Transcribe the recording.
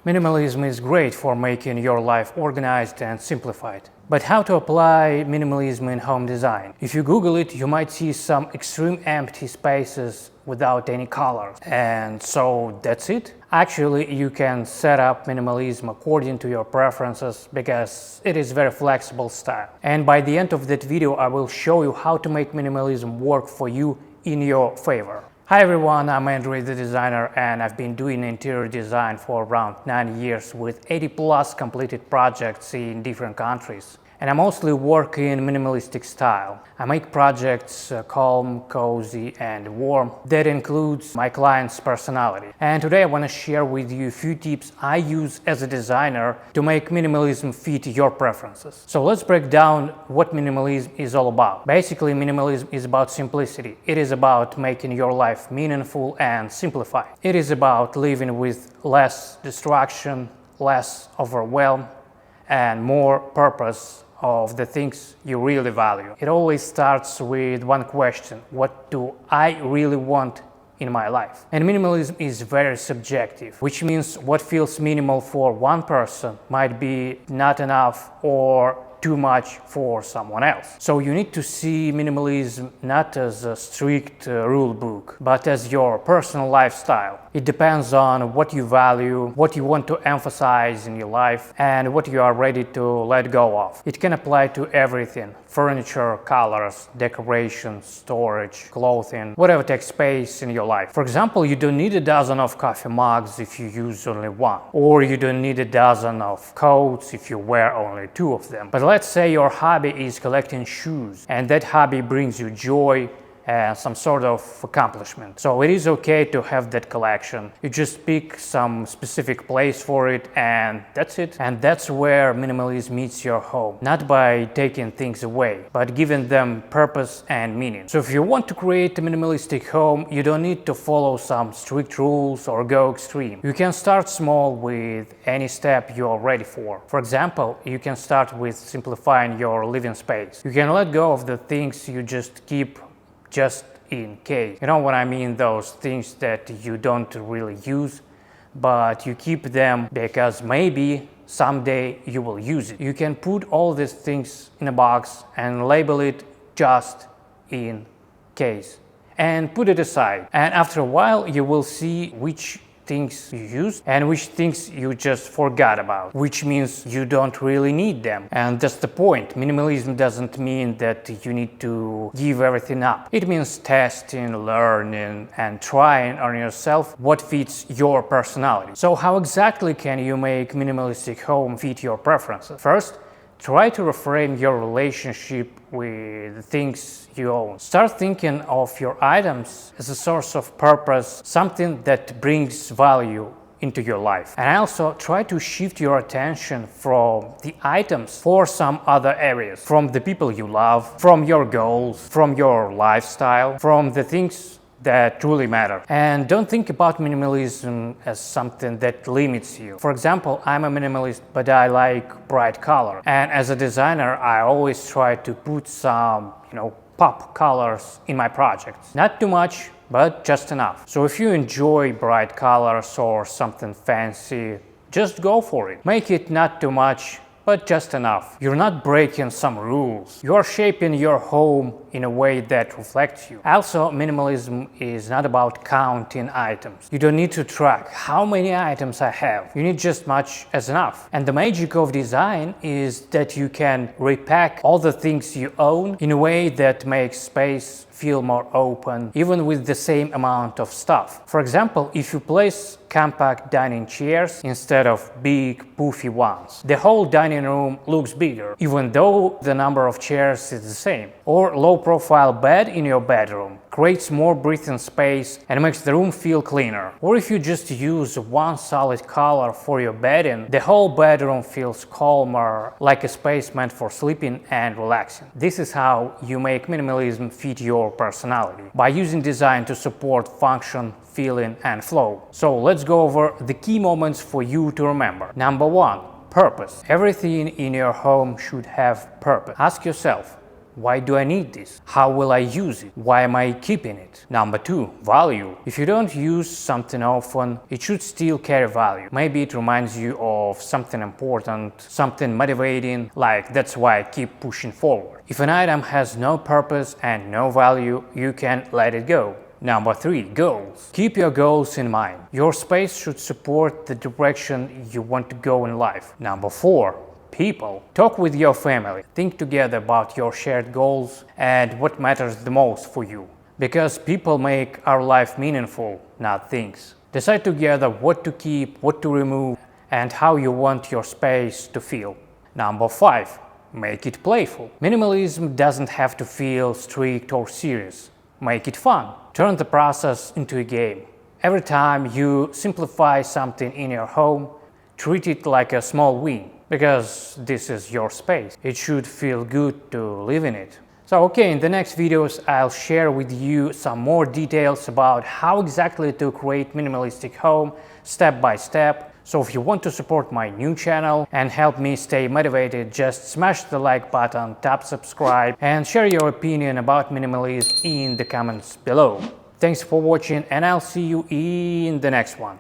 Minimalism is great for making your life organized and simplified. But how to apply minimalism in home design? If you Google it, you might see some extreme empty spaces without any colors. And so that's it? Actually, you can set up minimalism according to your preferences because it is very flexible style. And by the end of that video, I will show you how to make minimalism work for you in your favor. Hi everyone, I'm Andrey, the designer, and I've been doing interior design for around 9 years with 80 plus completed projects in different countries. And I mostly work in minimalistic style. I make projects calm, cozy, and warm. That includes my client's personality. And today I want to share with you a few tips I use as a designer to make minimalism fit your preferences. So let's break down what minimalism is all about. Basically, minimalism is about simplicity. It is about making your life meaningful and simplified. It is about living with less distraction, less overwhelm, and more purpose of the things you really value. It always starts with one question: what do I really want in my life? And minimalism is very subjective, which means what feels minimal for one person might be not enough or too much for someone else. So you need to see minimalism not as a strict rule book, but as your personal lifestyle. It depends on what you value, what you want to emphasize in your life, and what you are ready to let go of. It can apply to everything: furniture, colors, decorations, storage, clothing, whatever takes space in your life. For example, you don't need a dozen of coffee mugs if you use only one, or you don't need a dozen of coats if you wear only 2 of them. But let's say your hobby is collecting shoes, and that hobby brings you joy and some sort of accomplishment. So it is okay to have that collection. You just pick some specific place for it and that's it. And that's where minimalism meets your home. Not by taking things away, but giving them purpose and meaning. So if you want to create a minimalistic home, you don't need to follow some strict rules or go extreme. You can start small with any step you are ready for. For example, you can start with simplifying your living space. You can let go of the things you just keep just in case. You know what I mean? Those things that you don't really use, but you keep them because maybe someday you will use it. You can put all these things in a box and label it just in case and put it aside. And after a while, you will see which things you used and which things you just forgot about, which means you don't really need them. And that's the point. Minimalism doesn't mean that you need to give everything up. It means testing, learning, and trying on yourself what fits your personality. So how exactly can you make minimalistic home fit your preferences? First, try to reframe your relationship with the things you own. Start thinking of your items as a source of purpose, something that brings value into your life. And also try to shift your attention from the items for some other areas, from the people you love, from your goals, from your lifestyle, from the things that truly matter. And don't think about minimalism as something that limits you. For example, I'm a minimalist, but I like bright color. And as a designer, I always try to put some, pop colors in my projects. Not too much, but just enough. So if you enjoy bright colors or something fancy, just go for it. Make it not too much, but just enough. You're not breaking some rules. You're shaping your home in a way that reflects you. Also, minimalism is not about counting items. You don't need to track how many items I have. You need just much as enough. And the magic of design is that you can repack all the things you own in a way that makes space feel more open, even with the same amount of stuff. For example, if you place compact dining chairs instead of big, poofy ones, the whole dining room looks bigger, even though the number of chairs is the same. Or low-profile bed in your bedroom creates more breathing space and makes the room feel cleaner. Or if you just use one solid color for your bedding, the whole bedroom feels calmer, like a space meant for sleeping and relaxing. This is how you make minimalism fit your personality, by using design to support function, feeling, and flow. So let's go over the key moments for you to remember. Number 1, purpose. Everything in your home should have purpose. Ask yourself, Why do I need this? How will I use it? Why am I keeping it? Number 2, value. If you don't use something often, it should still carry value. Maybe it reminds you of something important, something motivating, like that's why I keep pushing forward. If an item has no purpose and no value, you can let it go. Number 3, goals. Keep your goals in mind. Your space should support the direction you want to go in life. Number 4, people. Talk with your family. Think together about your shared goals and what matters the most for you. Because people make our life meaningful, not things. Decide together what to keep, what to remove, and how you want your space to feel. Number 5, make it playful. Minimalism doesn't have to feel strict or serious. Make it fun. Turn the process into a game. Every time you simplify something in your home, treat it like a small win. Because this is your space. It should feel good to live in it. So okay, in the next videos I'll share with you some more details about how exactly to create minimalistic home step by step. So if you want to support my new channel and help me stay motivated, just smash the like button, tap subscribe, and share your opinion about minimalism in the comments below. Thanks for watching, and I'll see you in the next one.